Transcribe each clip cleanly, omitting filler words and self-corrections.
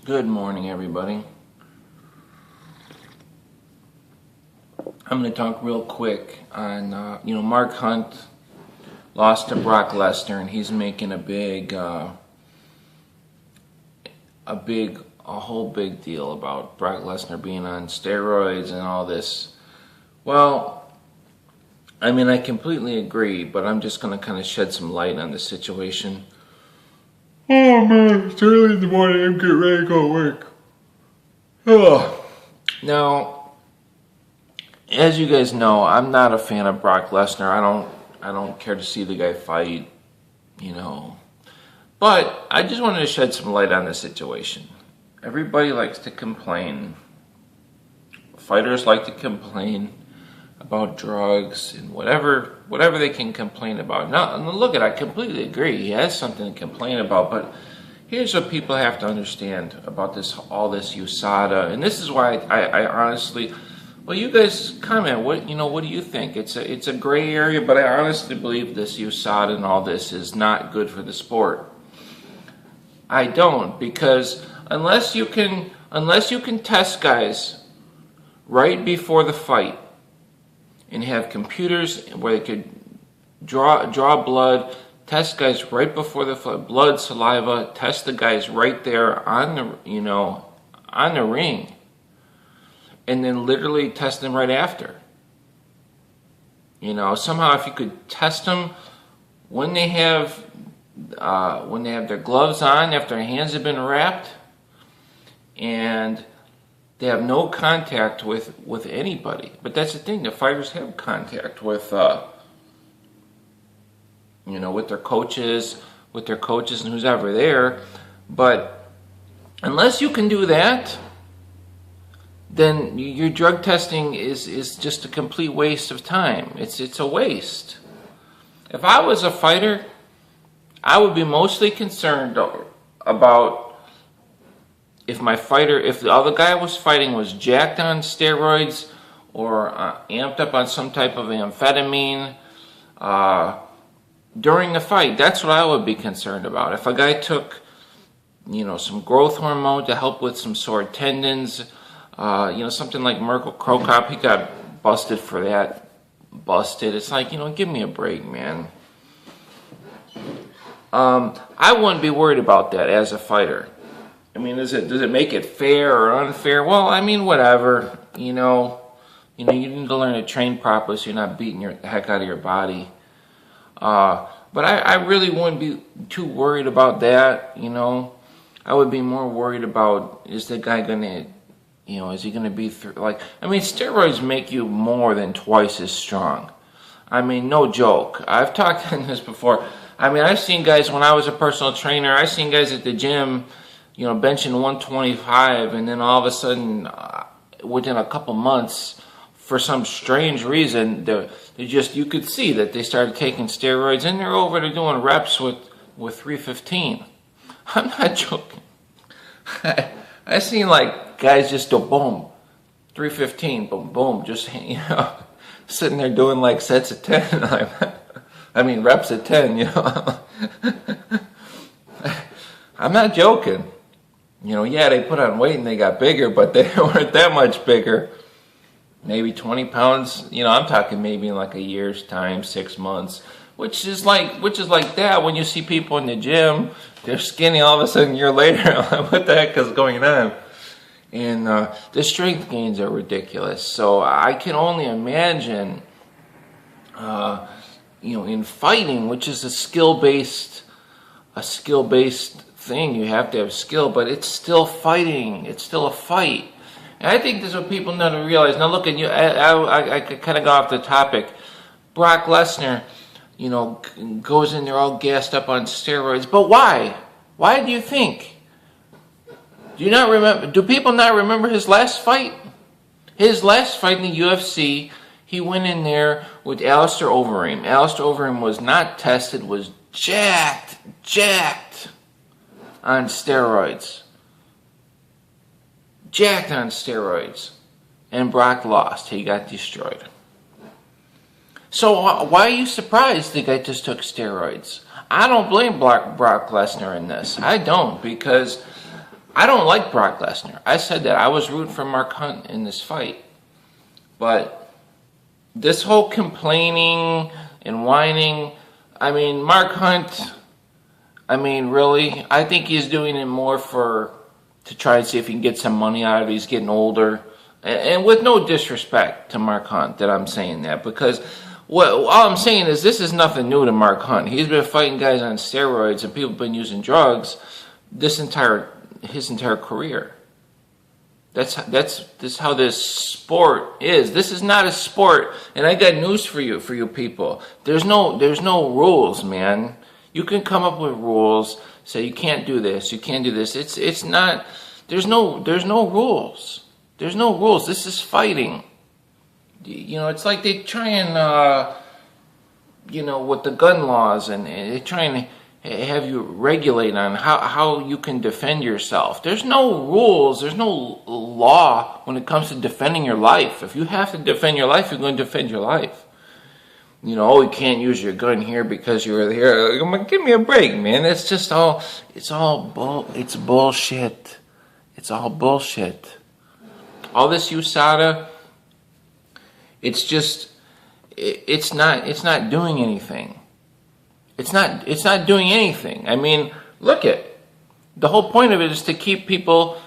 Good morning, everybody. I'm going to talk real quick on, Mark Hunt lost to Brock Lesnar, and he's making a whole big deal about Brock Lesnar being on steroids and all this. Well, I mean, I completely agree, but I'm just going to kind of shed some light on the situation. Oh man, it's early in the morning. I'm getting ready to go to work. Oh. Now, as you guys know, I'm not a fan of Brock Lesnar. I don't care to see the guy fight, But I just wanted to shed some light on the situation. Everybody likes to complain. Fighters like to complain about drugs and whatever they can complain about. Now, look, I completely agree. He has something to complain about, but here's what people have to understand about all this USADA, and this is why I honestly, well, you guys comment. What do you think? It's a gray area, but I honestly believe this USADA and all this is not good for the sport. I don't, because unless you can test guys right before the fight and have computers where they could draw blood, test guys right before the fight, blood, saliva, test the guys right there on the ring, and then literally test them right after. Somehow if you could test them when they have their gloves on, after their hands have been wrapped, and they have no contact with anybody. But that's the thing, the fighters have contact with their coaches and who's ever there. But unless you can do that, then your drug testing is just a complete waste of time. It's a waste. If I was a fighter, I would be mostly concerned about if the other guy I was fighting was jacked on steroids or amped up on some type of amphetamine during the fight. That's what I would be concerned about. If a guy took, some growth hormone to help with some sore tendons, something like Merkel Krokop, he got busted for that. It's like, give me a break, man. I wouldn't be worried about that as a fighter. I mean, does it make it fair or unfair? Well, I mean, whatever. You need to learn to train properly so you're not beating the heck out of your body. But I really wouldn't be too worried about that. I would be more worried about, is the guy gonna, is he gonna be steroids make you more than twice as strong. I mean, no joke. I've talked on this before. I mean, I've seen guys when I was a personal trainer. I've seen guys at the gym, benching 125, and then all of a sudden, within a couple months, for some strange reason, you could see that they started taking steroids, and they're over there doing reps with 315. I'm not joking. I seen guys just do boom, 315, boom, boom, just sitting there doing sets of 10. Reps at 10. I'm not joking. They put on weight and they got bigger, but they weren't that much bigger. Maybe 20 pounds. I'm talking maybe in a year's time, 6 months, which is like that when you see people in the gym, they're skinny. All of a sudden, a year later, what the heck is going on? And the strength gains are ridiculous. So I can only imagine, in fighting, which is a skill-based thing, you have to have skill, but it's still fighting. It's still a fight. And I think this is what people need to realize. Now, look, I kind of got off the topic. Brock Lesnar, goes in there all gassed up on steroids. But why? Why do you think? Do you not remember? Do people not remember his last fight? His last fight in the UFC, he went in there with Alistair Overeem. Alistair Overeem was not tested, was jacked on steroids. Jacked on steroids. And Brock lost. He got destroyed. So why are you surprised the guy just took steroids? I don't blame Brock Lesnar in this. I don't, because I don't like Brock Lesnar. I said that. I was rooting for Mark Hunt in this fight. But this whole complaining and whining, I mean, Mark Hunt, I mean, really, I think he's doing it more to try and see if he can get some money out of it. He's getting older. And with no disrespect to Mark Hunt that I'm saying that, because all I'm saying is this is nothing new to Mark Hunt. He's been fighting guys on steroids and people have been using drugs his entire career. That's how this sport is. This is not a sport, and I got news for you people. There's no rules, man. You can come up with rules, say you can't do this, you can't do this. It's not. There's no rules. There's no rules. This is fighting. You know, it's like they try and with the gun laws, and they try and have you regulate on how you can defend yourself. There's no rules, there's no law when it comes to defending your life. If you have to defend your life, you're going to defend your life. You know, you can't use your gun here because you were here. Give me a break, man. It's just it's bullshit. It's all bullshit. All this USADA, it's not doing anything. It's not doing anything. I mean, look at the whole point of it is to keep people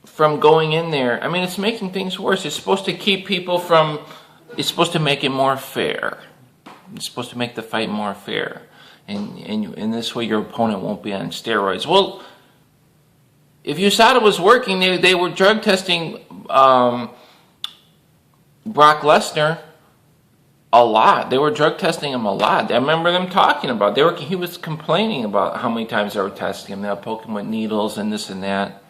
from going in there. I mean, it's making things worse. It's supposed to keep people from. It's supposed to make it more fair. It's supposed to make the fight more fair, and in this way, your opponent won't be on steroids. Well, if USADA was working, they were drug testing Brock Lesnar a lot. They were drug testing him a lot. I remember them talking about. He was complaining about how many times they were testing him. They were poking him with needles and this and that.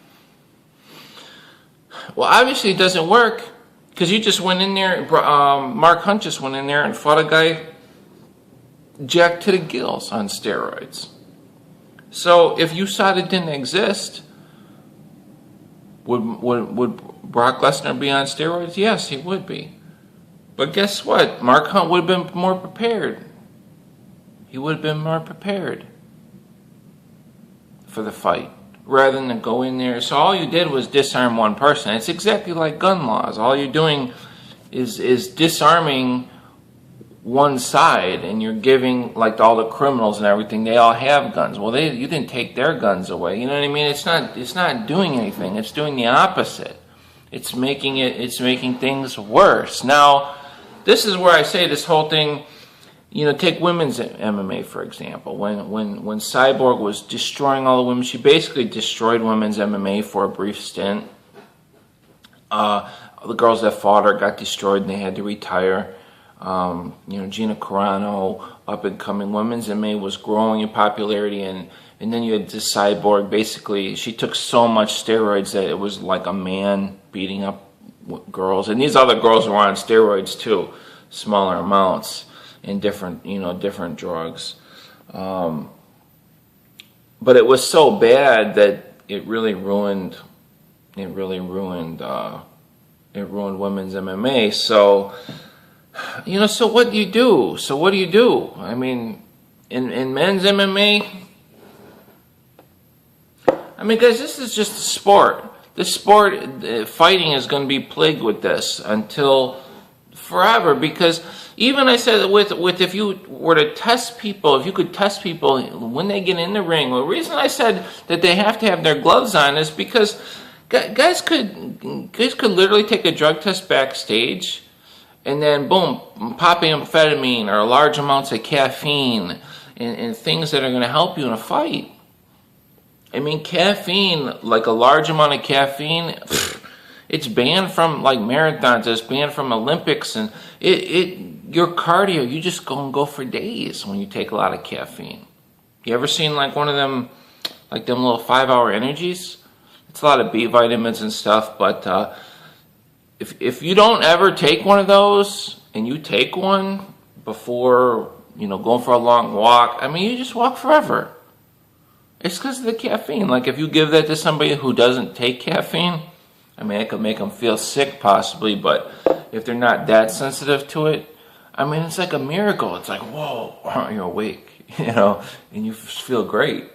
Well, obviously it doesn't work because you just went in there. Mark Hunt just went in there and fought a guy jacked to the gills on steroids. So if USADA didn't exist, would Brock Lesnar be on steroids? Yes, he would be. But guess what? Mark Hunt would have been more prepared. He would have been more prepared for the fight rather than to go in there. So all you did was disarm one person. It's exactly like gun laws. All you're doing is disarming one side, and you're giving, like all the criminals and everything, they all have guns. Well, you didn't take their guns away. You know what I mean? It's not doing anything. It's doing the opposite. It's making things worse. Now, this is where I say this whole thing, take women's MMA, for example. When Cyborg was destroying all the women, she basically destroyed women's MMA for a brief stint. The girls that fought her got destroyed and they had to retire. Gina Carano, up and coming. Women's MMA was growing in popularity, and then you had this Cyborg. Basically, she took so much steroids that it was like a man beating up girls, and these other girls were on steroids too, smaller amounts and different drugs. But it was so bad that it really ruined women's MMA. So, so what do you do? I mean, in men's MMA, I mean, guys, this is just a sport. This sport, fighting is going to be plagued with this until forever. Because even I said with if you were to test people, if you could test people when they get in the ring. Well, the reason I said that they have to have their gloves on is because guys could literally take a drug test backstage, and then boom, pop amphetamine or large amounts of caffeine and things that are going to help you in a fight. I mean, caffeine, like a large amount of caffeine, it's banned from like marathons. It's banned from Olympics, and your cardio, you just go for days when you take a lot of caffeine. You ever seen like one of them, like them little 5-hour energies? It's a lot of B vitamins and stuff, but if you don't ever take one of those and you take one before going for a long walk, I mean, you just walk forever. It's because of the caffeine. Like if you give that to somebody who doesn't take caffeine, I mean, it could make them feel sick possibly, but if they're not that sensitive to it, I mean, it's like a miracle. It's like, whoa, you're awake, and you feel great.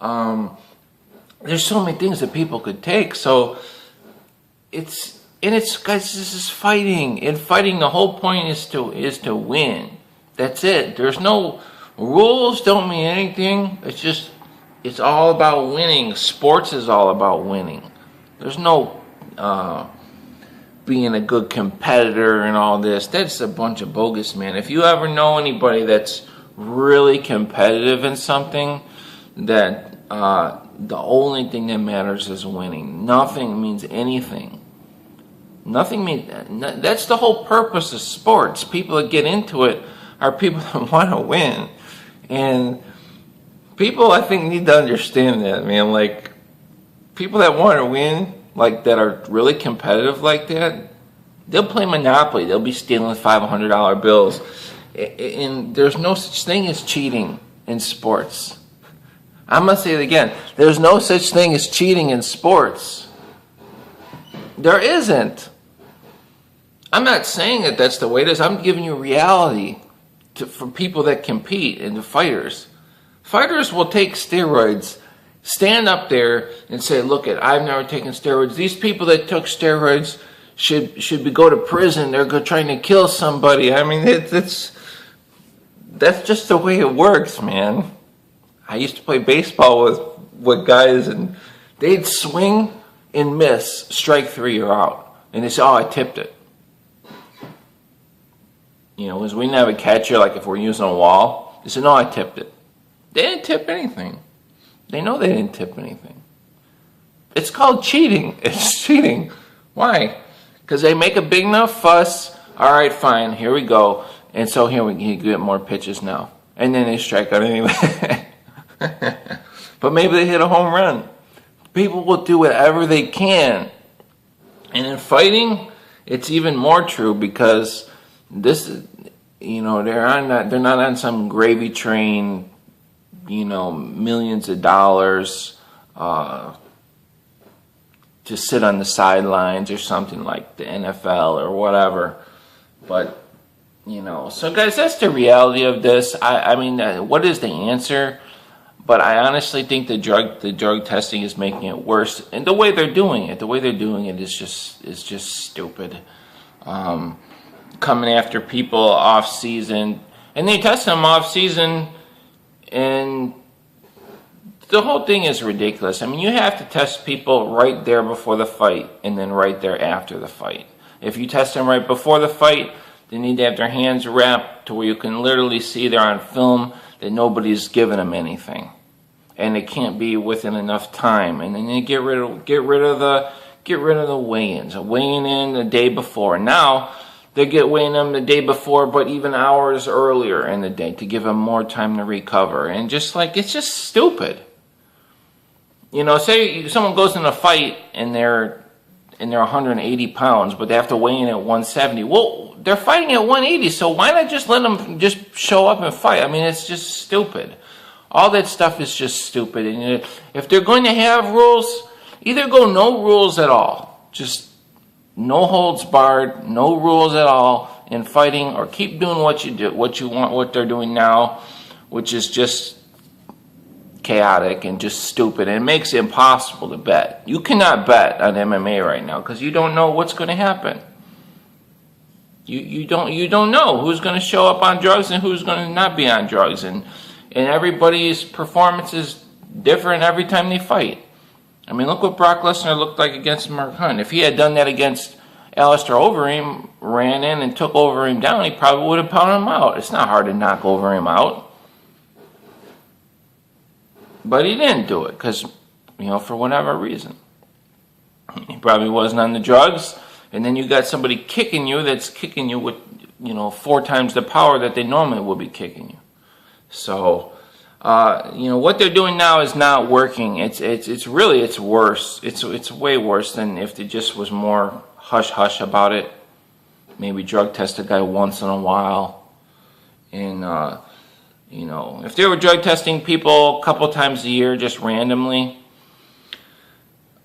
There's so many things that people could take. So guys, this is fighting. In fighting, the whole point is to win. That's it. There's no rules. Don't mean anything. It's all about winning. Sports is all about winning. There's no being a good competitor and all this. That's a bunch of bogus, man. If you ever know anybody that's really competitive in something, that the only thing that matters is winning. Nothing means anything. Nothing means. That's the whole purpose of sports. People that get into it are people that want to win, and people, I think, need to understand that, man. Like, people that want to win, like, that are really competitive like that, they'll play Monopoly. They'll be stealing $500 bills. And there's no such thing as cheating in sports. I'm going to say it again. There's no such thing as cheating in sports. There isn't. I'm not saying that that's the way it is. I'm giving you reality for people that compete and the fighters. Fighters will take steroids, stand up there and say, look, I've never taken steroids. These people that took steroids should go to prison. They're trying to kill somebody. I mean, that's just the way it works, man. I used to play baseball with guys, and they'd swing and miss, strike three, you're out. And they say, oh, I tipped it. You know, because we didn't have a catcher, like if we're using a wall. They said, no, I tipped it. They didn't tip anything. They know they didn't tip anything. It's called cheating. It's cheating. Why? Because they make a big enough fuss. All right, fine, here we go. And so here we get more pitches now. And then they strike out anyway. But maybe they hit a home run. People will do whatever they can. And in fighting, it's even more true, because this is, you know, they're not on some gravy train, you know, millions of dollars to sit on the sidelines or something like the NFL or whatever. But, you know, so guys, that's the reality of this. I mean, what is the answer? But I honestly think the drug testing is making it worse, and the way they're doing it is just stupid. Coming after people off season, and they test them off season, and the whole thing is ridiculous. I mean, you have to test people right there before the fight, and then right there after the fight. If you test them right before the fight, they need to have their hands wrapped to where you can literally see they're on film, that nobody's giving them anything, and it can't be within enough time. And then you get rid of the weigh-ins, weighing in the day before. Now they get weighing them the day before, but even hours earlier in the day to give them more time to recover. And just like, it's just stupid. You know, say someone goes in a fight and they're 180 pounds, but they have to weigh in at 170. Well, they're fighting at 180, so why not just let them just show up and fight? I mean, it's just stupid. All that stuff is just stupid. And if they're going to have rules, either go no rules at all. Just no holds barred, no rules at all in fighting, or keep doing what you want, what they're doing now, which is just chaotic and just stupid, and it makes it impossible to bet. You cannot bet on MMA right now because you don't know what's going to happen. You don't know who's going to show up on drugs and who's going to not be on drugs, and everybody's performance is different every time they fight. I mean, look what Brock Lesnar looked like against Mark Hunt. If he had done that against Alistair Overeem, ran in and took Overeem down, he probably would have pounded him out. It's not hard to knock Overeem out. But he didn't do it because, you know, for whatever reason. He probably wasn't on the drugs. And then you got somebody kicking you that's kicking you with, you know, 4 times the power that they normally would be kicking you. So, you know, what they're doing now is not working. It's worse. It's way worse than if there just was more hush-hush about it. Maybe drug test a guy once in a while. And, you know, if they were drug testing people a couple times a year just randomly,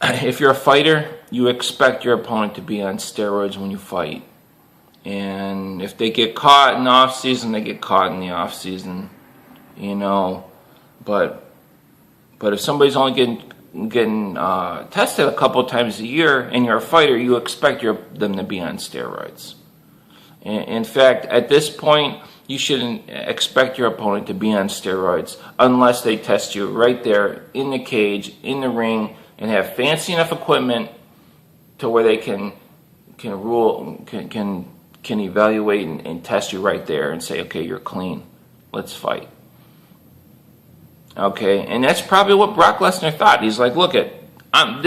if you're a fighter, you expect your opponent to be on steroids when you fight. And if they get caught in the off-season, they get caught in the off-season, you know. But But if somebody's only getting tested a couple times a year and you're a fighter, you expect them to be on steroids. In fact, at this point, you shouldn't expect your opponent to be on steroids unless they test you right there in the cage, in the ring, and have fancy enough equipment to where they can evaluate and test you right there and say, okay, you're clean, let's fight. Okay, and that's probably what Brock Lesnar thought. He's like, look I'm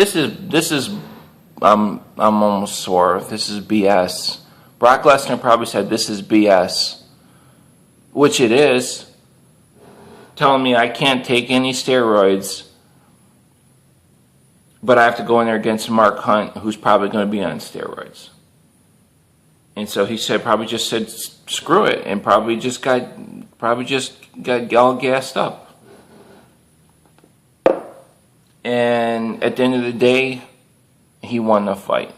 almost sore. This is BS. Brock Lesnar probably said, this is BS, which it is, telling me I can't take any steroids, but I have to go in there against Mark Hunt, who's probably going to be on steroids. And so he probably just said, screw it, and probably just got all gassed up. And at the end of the day, he won the fight.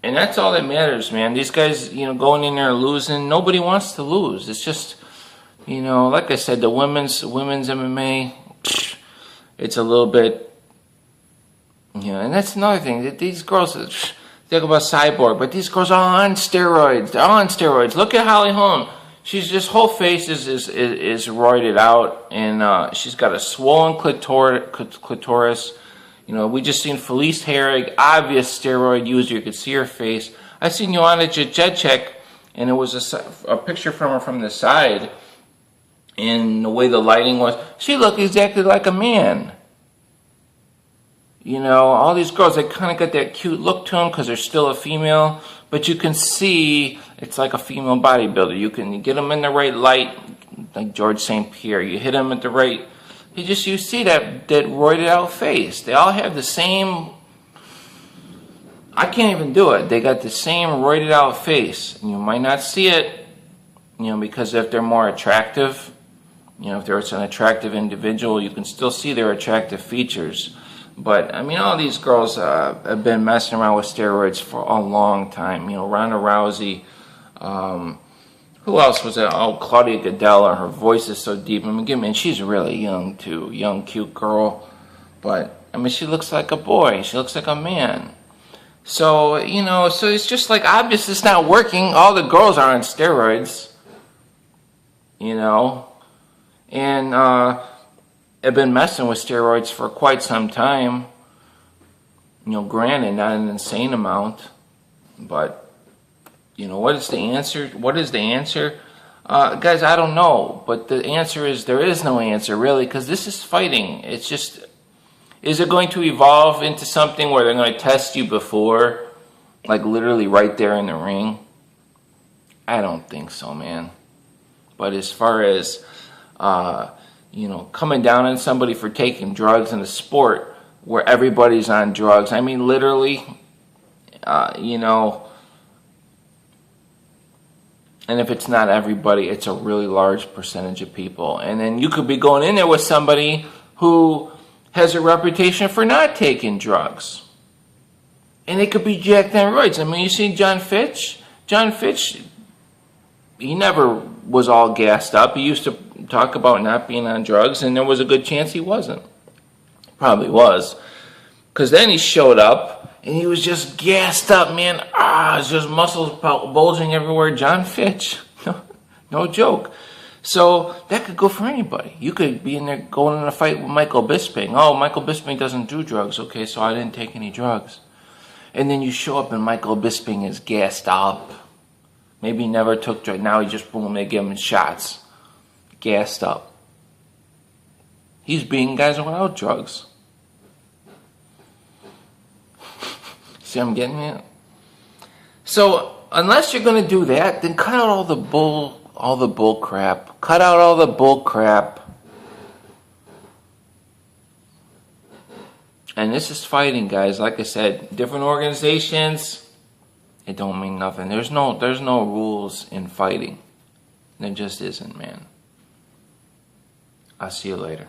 And that's all that matters, man. These guys, going in there losing, nobody wants to lose. It's just, like I said, the women's MMA, it's a little bit, and that's another thing. That these girls, talk about Cyborg, but these girls are on steroids. They're on steroids. Look at Holly Holm. She's just whole face is roided out, and she's got a swollen clitoris. We just seen Felice Herrig, obvious steroid user. You could see her face. I seen Joanna Jędrzejczyk, and it was a picture from her from the side, and the way the lighting was, she looked exactly like a man. All these girls, they kind of got that cute look to them because they're still a female, but you can see it's like a female bodybuilder. You can get them in the right light, like George St. Pierre. You hit them at the right, you see that roided out face. They all have the same, I can't even do it. They got the same roided out face. And you might not see it, because if they're more attractive, if there's an attractive individual, you can still see their attractive features. But, all these girls have been messing around with steroids for a long time. Ronda Rousey, who else was it? Oh, Claudia Gadelha. Her voice is so deep. She's really young, too. Young, cute girl. But, she looks like a boy. She looks like a man. So, so it's just like, obviously it's not working. All the girls are on steroids. And, have been messing with steroids for quite some time. Granted, not an insane amount, but what is the answer? What is the answer? Guys, I don't know, but the answer is there is no answer really, because this is fighting. It's just, is it going to evolve into something where they're going to test you before, like literally right there in the ring? I don't think so, man. But as far as coming down on somebody for taking drugs in a sport where everybody's on drugs. Literally, and if it's not everybody, it's a really large percentage of people. And then you could be going in there with somebody who has a reputation for not taking drugs. And they could be jacked on roids. You see John Fitch? John Fitch, he never was all gassed up. He used to talk about not being on drugs, and there was a good chance he wasn't. Probably was. Because then he showed up, and he was just gassed up, man. It's just muscles bulging everywhere. John Fitch. No joke. So that could go for anybody. You could be in there going in a fight with Michael Bisping. Oh, Michael Bisping doesn't do drugs. Okay, so I didn't take any drugs. And then you show up, and Michael Bisping is gassed up. Maybe he never took drugs. Now he just, boom, they give him shots. Gassed up. He's beating guys without drugs. See what I'm getting at? So unless you're going to do that, then cut out all the bull crap. Cut out all the bull crap. And this is fighting, guys. Like I said, different organizations, it don't mean nothing. There's no rules in fighting. There just isn't, man. I'll see you later.